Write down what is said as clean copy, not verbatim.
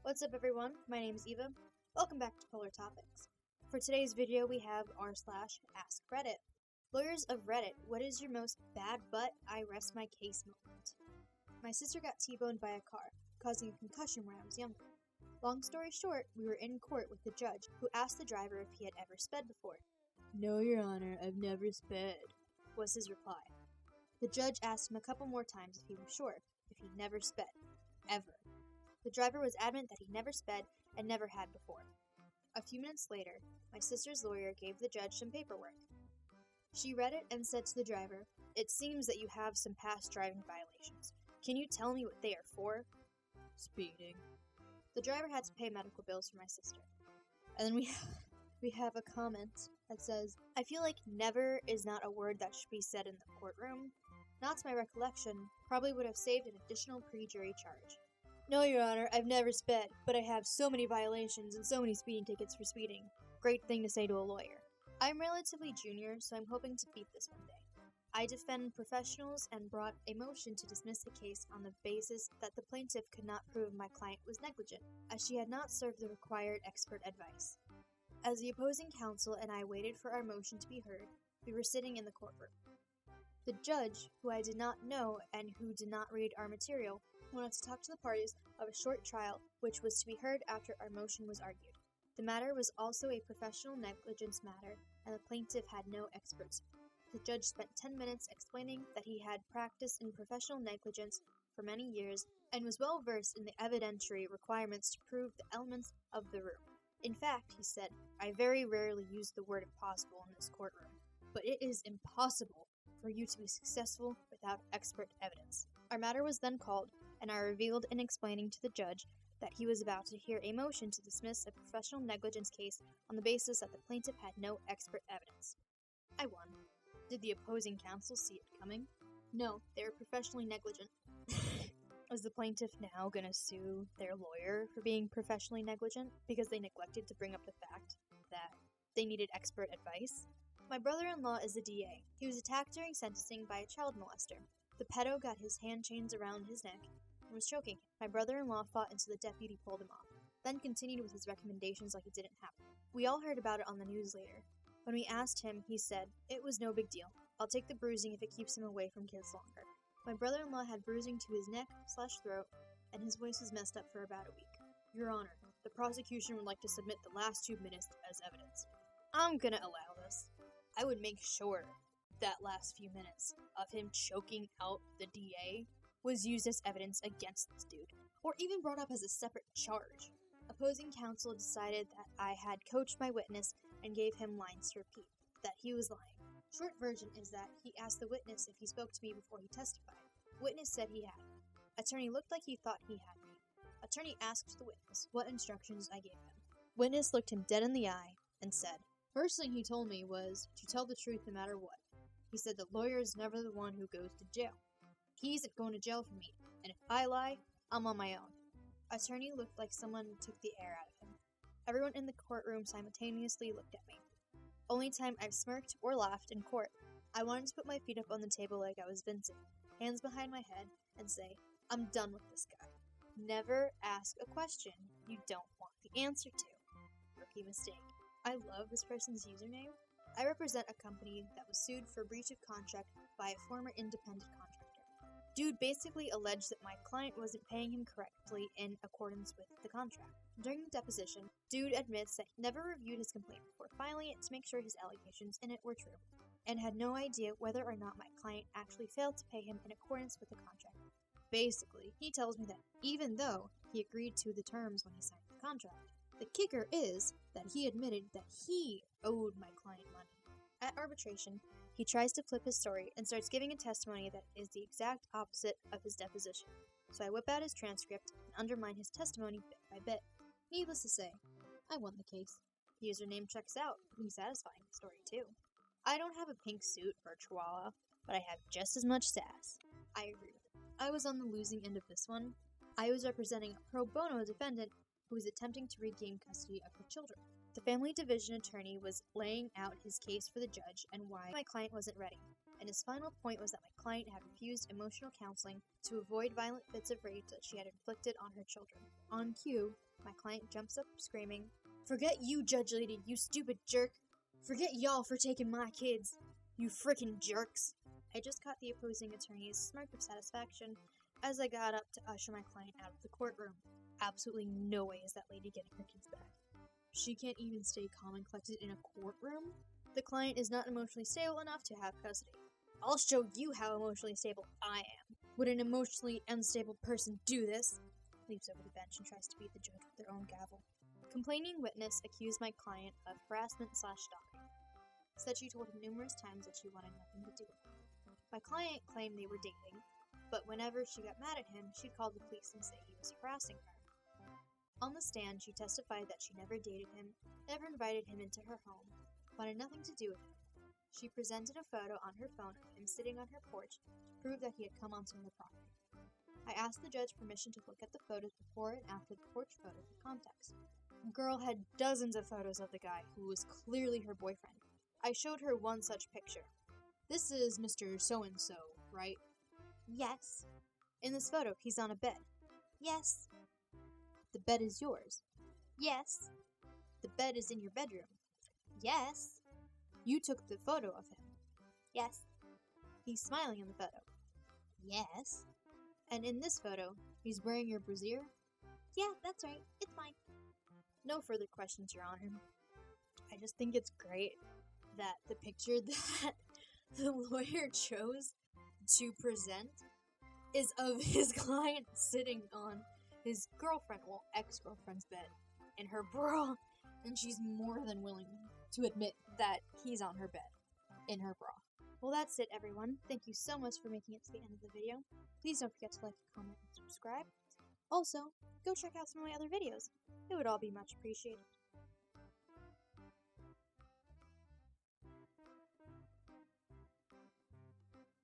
What's up everyone, my name is Eva. Welcome back to Polar Topics. For today's video we have r/AskReddit. Lawyers of Reddit, what is your most bad but I rest my case moment? My sister got T-boned by a car, causing a concussion when I was younger. Long story short, we were in court with the judge, who asked the driver if he had ever sped before. "No, Your Honor, I've never sped," was his reply. The judge asked him a couple more times if he was sure, if he'd never sped. Ever. The driver was adamant that he never sped and never had before. A few minutes later, my sister's lawyer gave the judge some paperwork. She read it and said to the driver, "It seems that you have some past driving violations. Can you tell me what they are for?" "Speeding." The driver had to pay medical bills for my sister. And then we have a comment that says, "I feel like never is not a word that should be said in the courtroom. Not to my recollection, probably would have saved an additional pre-jury charge." "No, Your Honor, I've never sped, but I have so many violations and so many speeding tickets for speeding." Great thing to say to a lawyer. I'm relatively junior, so I'm hoping to beat this one day. I defend professionals and brought a motion to dismiss the case on the basis that the plaintiff could not prove my client was negligent, as she had not served the required expert advice. As the opposing counsel and I waited for our motion to be heard, we were sitting in the courtroom. The judge, who I did not know and who did not read our material, wanted to talk to the parties of a short trial which was to be heard after our motion was argued. The matter was also a professional negligence matter, and the plaintiff had no experts. The judge spent 10 minutes explaining that he had practiced in professional negligence for many years and was well versed in the evidentiary requirements to prove the elements of the room. In fact, he said, "I very rarely use the word impossible in this courtroom, but it is impossible for you to be successful without expert evidence." Our matter was then called, and I revealed in explaining to the judge that he was about to hear a motion to dismiss a professional negligence case on the basis that the plaintiff had no expert evidence. I won. Did the opposing counsel see it coming? No, they were professionally negligent. Was the plaintiff now going to sue their lawyer for being professionally negligent because they neglected to bring up the fact that they needed expert advice? My brother-in-law is a DA. He was attacked during sentencing by a child molester. The pedo got his hand chains around his neck and was choking him. My brother-in-law fought until the deputy pulled him off, then continued with his recommendations like it didn't happen. We all heard about it on the news later. When we asked him, he said, "It was no big deal. I'll take the bruising if it keeps him away from kids longer." My brother-in-law had bruising to his neck/throat, and his voice was messed up for about a week. "Your Honor, the prosecution would like to submit the last 2 minutes as evidence." I'm gonna allow this. I would make sure that last few minutes of him choking out the DA was used as evidence against this dude, or even brought up as a separate charge. Opposing counsel decided that I had coached my witness and gave him lines to repeat, that he was lying. Short version is that he asked the witness if he spoke to me before he testified. Witness said he had. Attorney looked like he thought he had me. Attorney asked the witness what instructions I gave him. Witness looked him dead in the eye and said, "First thing he told me was to tell the truth no matter what. He said the lawyer is never the one who goes to jail. He isn't going to jail for me, and if I lie, I'm on my own." Attorney looked like someone took the air out of him. Everyone in the courtroom simultaneously looked at me. Only time I've smirked or laughed in court. I wanted to put my feet up on the table like I was Vincent, hands behind my head, and say, "I'm done with this guy." Never ask a question you don't want the answer to. Rookie mistake. I love this person's username. I represent a company that was sued for breach of contract by a former independent contractor. Dude basically alleged that my client wasn't paying him correctly in accordance with the contract. During the deposition, dude admits that he never reviewed his complaint before filing it to make sure his allegations in it were true, and had no idea whether or not my client actually failed to pay him in accordance with the contract. Basically, he tells me that even though he agreed to the terms when he signed the contract, the kicker is that he admitted that he owed my client money. At arbitration, he tries to flip his story and starts giving a testimony that is the exact opposite of his deposition. So I whip out his transcript and undermine his testimony bit by bit. Needless to say, I won the case. The username checks out. Pretty satisfying story too. I don't have a pink suit or a chihuahua, but I have just as much sass. I agree with it. I was on the losing end of this one. I was representing a pro bono defendant who was attempting to regain custody of her children. The family division attorney was laying out his case for the judge and why my client wasn't ready. and his final point was that my client had refused emotional counseling to avoid violent fits of rage that she had inflicted on her children. On cue, my client jumps up screaming, "Forget you, Judge Lady, you stupid jerk! Forget y'all for taking my kids, you frickin' jerks!" I just caught the opposing attorney's smirk of satisfaction as I got up to usher my client out of the courtroom. Absolutely no way is that lady getting her kids back. She can't even stay calm and collected in a courtroom? The client is not emotionally stable enough to have custody. I'll show you how emotionally stable I am. Would an emotionally unstable person do this? Leaps over the bench and tries to beat the judge with their own gavel. Complaining witness accused my client of harassment/stalking. Said she told him numerous times that she wanted nothing to do with him. My client claimed they were dating, but whenever she got mad at him, she'd call the police and say he was harassing her. On the stand, she testified that she never dated him, never invited him into her home, wanted nothing to do with him. She presented a photo on her phone of him sitting on her porch to prove that he had come onto her property. I asked the judge permission to look at the photos before and after the porch photo for context. The girl had dozens of photos of the guy, who was clearly her boyfriend. I showed her one such picture. "This is Mr. So-and-so, right?" "Yes." "In this photo, he's on a bed." "Yes." "The bed is yours." "Yes." "The bed is in your bedroom." "Yes." "You took the photo of him." "Yes." "He's smiling in the photo." "Yes." "And in this photo, he's wearing your brassiere?" "Yeah, that's right. It's mine." No further questions, Your Honor. I just think it's great that the picture that the lawyer chose to present is of his client sitting on his girlfriend, well, ex-girlfriend's bed in her bra, and she's more than willing to admit that he's on her bed in her bra. Well, that's it, everyone. Thank you so much for making it to the end of the video. Please don't forget to like, comment, and subscribe. Also, go check out some of my other videos. It would all be much appreciated.